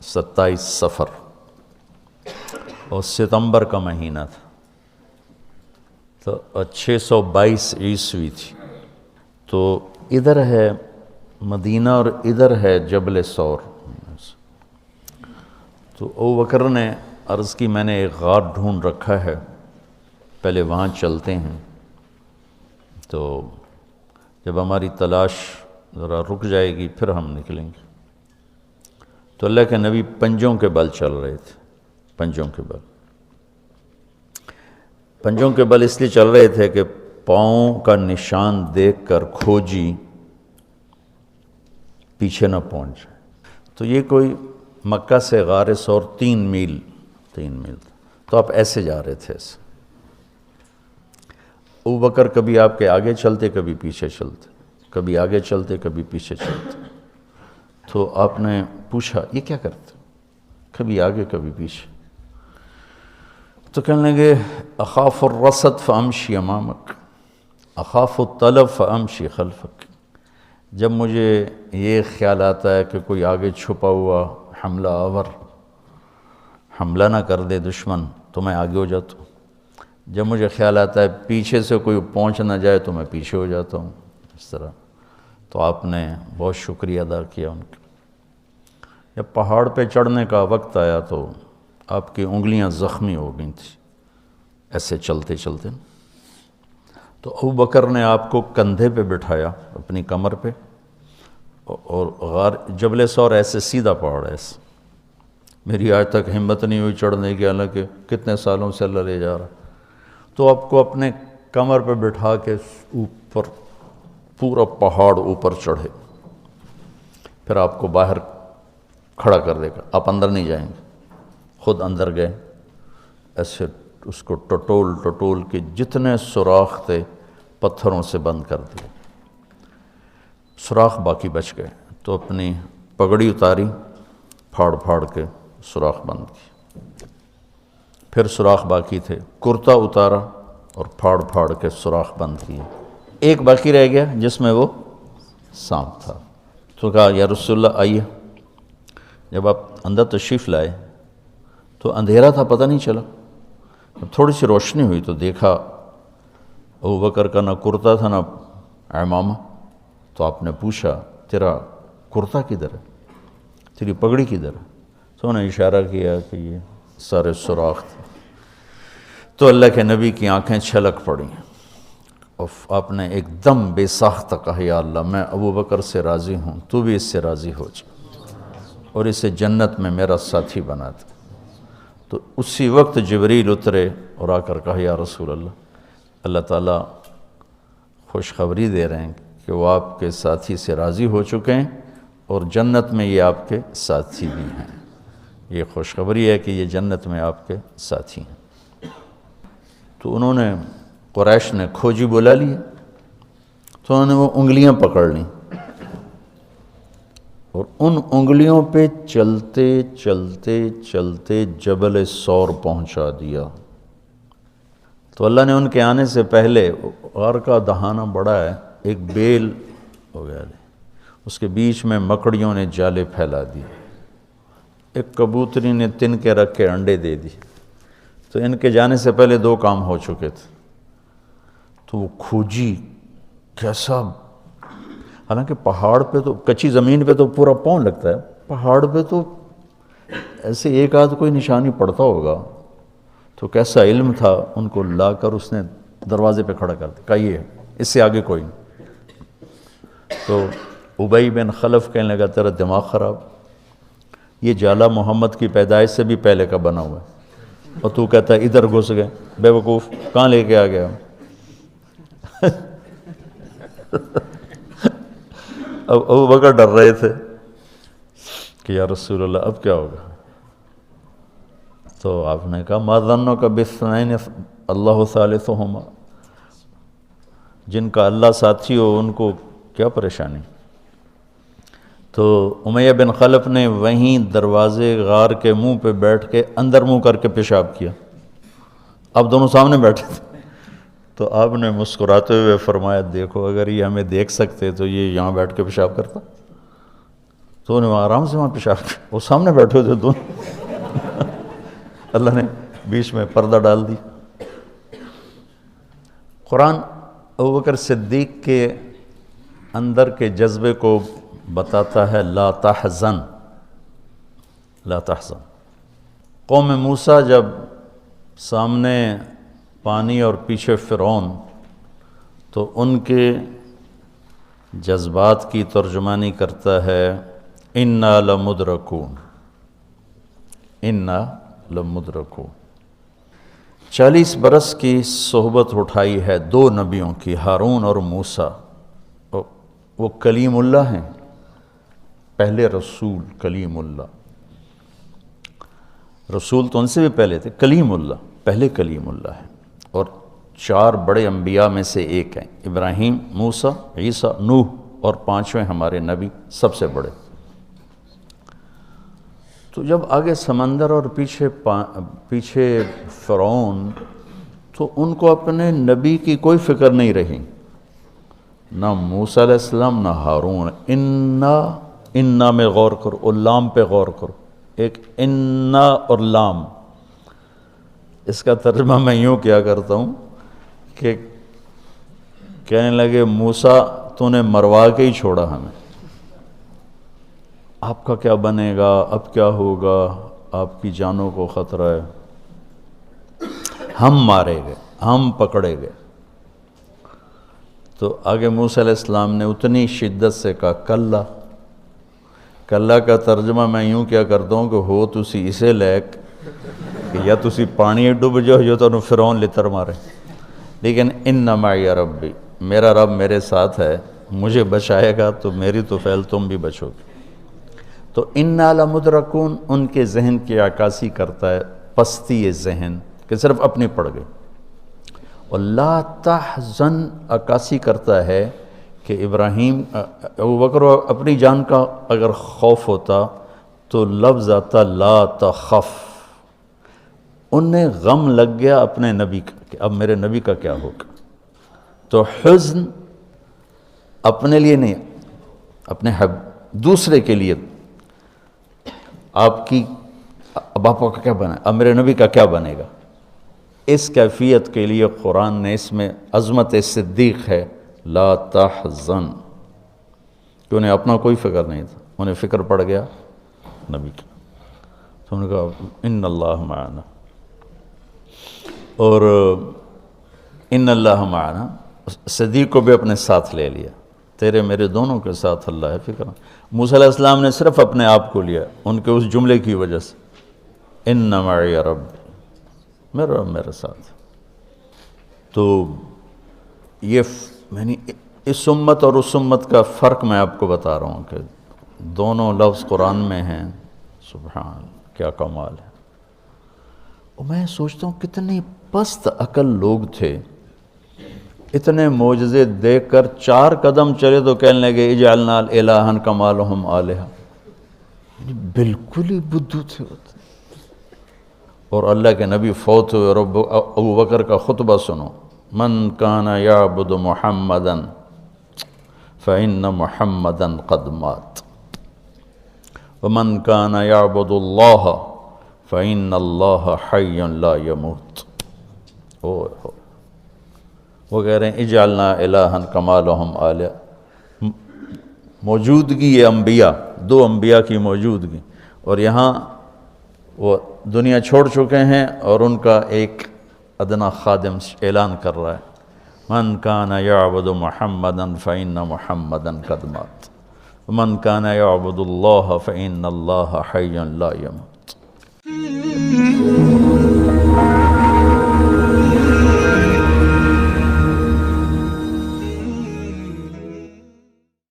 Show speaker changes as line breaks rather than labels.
27 صفر اور ستمبر کا مہینہ تھا، تو 622 عیسوی تھی۔ تو ادھر ہے مدینہ اور ادھر ہے جبل ثور۔ تو ابو بکر نے عرض کی میں نے ایک غار ڈھونڈ رکھا ہے، پہلے وہاں چلتے ہیں، تو جب ہماری تلاش ذرا رک جائے گی پھر ہم نکلیں گے۔ تو اللہ کے نبی پنجوں کے بل چل رہے تھے، پنجوں کے بل، پنجوں کے بل اس لیے چل رہے تھے کہ پاؤں کا نشان دیکھ کر کھوجی پیچھے نہ پہنچ جائے۔ تو یہ کوئی مکہ سے غار ثور 3 میل تو آپ ایسے جا رہے تھے ایسے۔ ابو بکر کبھی آپ کے آگے چلتے کبھی پیچھے چلتے، کبھی آگے چلتے کبھی پیچھے چلتے۔ تو آپ نے پوچھا یہ کیا کرتے؟ کبھی آگے کبھی پیچھے۔ تو کہنے لگے اخاف الرصد فامشی امامک، اخاف الطلب فامشی خلفک۔ جب مجھے یہ خیال آتا ہے کہ کوئی آگے چھپا ہوا حملہ آور حملہ نہ کر دے دشمن تو میں آگے ہو جاتا ہوں، جب مجھے خیال آتا ہے پیچھے سے کوئی پہنچ نہ جائے تو میں پیچھے ہو جاتا ہوں، اس طرح۔ تو آپ نے بہت شکریہ ادا کیا ان کا۔ جب پہاڑ پہ چڑھنے کا وقت آیا تو آپ کی انگلیاں زخمی ہو گئی تھیں ایسے چلتے چلتے۔ تو ابو بکر نے آپ کو کندھے پہ بٹھایا اپنی کمر پہ، اور غار جبل ثور ایسے سیدھا پہاڑ ہے ایسے، میری آج تک ہمت نہیں ہوئی چڑھنے کی، حالانکہ کتنے سالوں سے اللہ لے جا رہا۔ تو آپ کو اپنے کمر پہ بٹھا کے اوپر پورا پہاڑ اوپر چڑھے، پھر آپ کو باہر کھڑا کر دے گا، آپ اندر نہیں جائیں گے، خود اندر گئے، ایسے اس کو ٹٹول کے جتنے سوراخ تھے پتھروں سے بند کر دیے، سوراخ باقی بچ گئے۔ تو اپنی پگڑی اتاری، پھاڑ کے سوراخ بند کی، پھر سوراخ باقی تھے، کرتا اتارا اور پھاڑ کے سوراخ بند کیے، ایک باقی رہ گیا جس میں وہ سانپ تھا۔ تو کہا یا رسول اللہ آئیے۔ جب آپ اندر تشریف لائے تو اندھیرا تھا، پتہ نہیں چلا، تھوڑی سی روشنی ہوئی تو دیکھا ابو بکر کا نہ کرتا تھا نہ عمامہ۔ تو آپ نے پوچھا تیرا کرتا کدھر ہے، تیری پگڑی کدھر ہے؟ تو انہوں نے اشارہ کیا کہ یہ سارے سوراخ تھے۔ تو اللہ کے نبی کی آنکھیں چھلک پڑیں، اور آپ نے ایک دم بے ساختہ کہا یا اللہ میں ابو بکر سے راضی ہوں، تو بھی اس سے راضی ہو جا اور اسے جنت میں میرا ساتھی بنا دے۔ تو اسی وقت جبریل اترے اور آ کر کہا یا رسول اللہ تعالیٰ خوشخبری دے رہے ہیں کہ وہ آپ کے ساتھی سے راضی ہو چکے ہیں اور جنت میں یہ آپ کے ساتھی بھی ہیں، یہ خوشخبری ہے کہ یہ جنت میں آپ کے ساتھی ہیں۔ تو انہوں نے قریش نے کھوجی بلا لی، تو انہوں نے وہ انگلیاں پکڑ لیں اور ان انگلیوں پہ چلتے چلتے چلتے جبل ثور پہنچا دیا۔ تو اللہ نے ان کے آنے سے پہلے، غار کا دہانہ بڑا ہے، ایک بیل ہو گیا، اس کے بیچ میں مکڑیوں نے جالے پھیلا دی، ایک کبوتری نے تن کے رکھ کے انڈے دے دی۔ تو ان کے جانے سے پہلے 2 کام ہو چکے تھے۔ تو وہ کھوجی کیسا، حالانکہ پہاڑ پہ تو کچی زمین پہ تو پورا پاؤں لگتا ہے، پہاڑ پہ تو ایسے ایک آدھ کوئی نشانی پڑتا ہوگا، تو کیسا علم تھا، ان کو لا کر اس نے دروازے پہ کھڑا کر دیا، کہا یہ اس سے آگے کوئی نہیں۔ تو ابی بن خلف کہنے لگا تیرا دماغ خراب، یہ جالا محمد کی پیدائش سے بھی پہلے کا بنا ہوا ہے، اور تو کہتا ہے ادھر گھس گئے، بے وقوف کہاں لے کے آ گیا؟ اب ابو بکر ڈر رہے تھے کہ یا رسول اللہ اب کیا ہوگا؟ تو آپ نے کہا ما ظنک باثنین اللہ ثالثہما، جن کا اللہ ساتھی ہو ان کو کیا پریشانی۔ تو امیہ بن خلف نے وہیں دروازے غار کے منہ پہ بیٹھ کے اندر منہ کر کے پیشاب کیا، اب دونوں سامنے بیٹھے تھے۔ تو آپ نے مسکراتے ہوئے فرمایا دیکھو اگر یہ ہمیں دیکھ سکتے تو یہ یہاں بیٹھ کے پیشاب کرتا۔ تو انہیں وہاں آرام سے وہاں پیشاب کیا، وہ سامنے بیٹھے تھے دونوں اللہ نے بیچ میں پردہ ڈال دی۔ قرآن ابوبکر صدیق کے اندر کے جذبے کو بتاتا ہے، لا تحزن، لا تحزن۔ قوم موسیٰ جب سامنے پانی اور پیچھے فرعون، تو ان کے جذبات کی ترجمانی کرتا ہے اِنَّا لَمُدْرَكُونَ، اِنَّا لَمُدْرَكُونَ۔ 40 برس کی صحبت اٹھائی ہے دو نبیوں کی، ہارون اور موسیٰ۔ وہ کلیم اللہ ہیں، پہلے رسول کلیم اللہ، رسول تو ان سے بھی پہلے تھے، کلیم اللہ پہلے کلیم اللہ ہے، اور 4 بڑے انبیاء میں سے ایک ہیں، ابراہیم، موسیٰ، عیسیٰ، نوح، اور 5ویں ہمارے نبی سب سے بڑے۔ تو جب آگے سمندر اور پیچھے فرعون، تو ان کو اپنے نبی کی کوئی فکر نہیں رہی، نہ موسیٰ علیہ السلام نہ ہارون۔ انا میں غور کرو، اور لام پہ غور کرو، ایک انا اور لام، اس کا ترجمہ میں یوں کیا کرتا ہوں کہ کہنے لگے موسیٰ تو نے مروا کے ہی چھوڑا ہمیں، آپ کا کیا بنے گا، اب کیا ہوگا، آپ کی جانوں کو خطرہ ہے، ہم مارے گئے، ہم پکڑے گئے۔ تو آگے موسیٰ علیہ السلام نے اتنی شدت سے کہا کلا۔ کلا کا ترجمہ میں یوں کیا کرتا ہوں کہ ہو تسی اسے لیک کہ یا تسی پانی ڈوب جاؤ یا تو فرعون لتر مارے، لیکن ان معی ربی، میرا رب میرے ساتھ ہے، مجھے بچائے گا تو میری تو فعل تم بھی بچو گے۔ تو انا لمدرکون ان کے ذہن کی عکاسی کرتا ہے، پستی ذہن کہ صرف اپنی پڑ گئے، اور لا تحزن عکاسی کرتا ہے کہ ابراہیم ابوبکر اپنی جان کا اگر خوف ہوتا تو لفظ آتا لا تخف، انہیں غم لگ گیا اپنے نبی کا کہ اب میرے نبی کا کیا ہوگا۔ تو حزن اپنے لیے نہیں، اپنے دوسرے کے لیے، آپ کی اب آپ کا کیا بنا، اب میرے نبی کا کیا بنے گا، اس کیفیت کے لیے قرآن نے اس میں عظمت صدیق ہے، لا تحزن، کہ انہیں اپنا کوئی فکر نہیں تھا، انہیں فکر پڑ گیا نبی کی۔ تو انہوں نے کہا ان اللہ معنا، اور ان اللہ معنا صدیق کو بھی اپنے ساتھ لے لیا، تیرے میرے دونوں کے ساتھ اللہ ہے، فکر۔ موسیٰ علیہ السلام نے صرف اپنے آپ کو لیا ان کے اس جملے کی وجہ سے، ان معی رب، میرا رب میرے ساتھ۔ تو یہ یعنی اس امت اور اس امت کا فرق میں آپ کو بتا رہا ہوں کہ دونوں لفظ قرآن میں ہیں، سبحان، کیا کمال ہے۔ اور میں سوچتا ہوں کتنی پست عقل لوگ تھے، اتنے معجزے دیکھ کر 4 قدم چلے تو کہنے لگے اجعلنا الہا کما لہم آلہہ، بالکل ہی بدھو تھے۔ اور اللہ کے نبی فوت ہوئے، اور ابو بکر کا خطبہ سنو، من کان یعبد محمدا فإن محمدا قد مات ومن کان یعبد اللہ فإن اللہ حی لا یموت۔ وہ کہہ رہے ہیں اجعلنا الہا کما لہم آلہہ، موجودگی یہ انبیاء، 2 انبیاء کی موجودگی، اور یہاں وہ دنیا چھوڑ چکے ہیں اور ان کا ایک ادنا خادم اعلان کر رہا ہے، من کان یعبد محمدا فإن محمدا قد مات ومن کان یعبد اللہ فإن اللہ حی لا یموت۔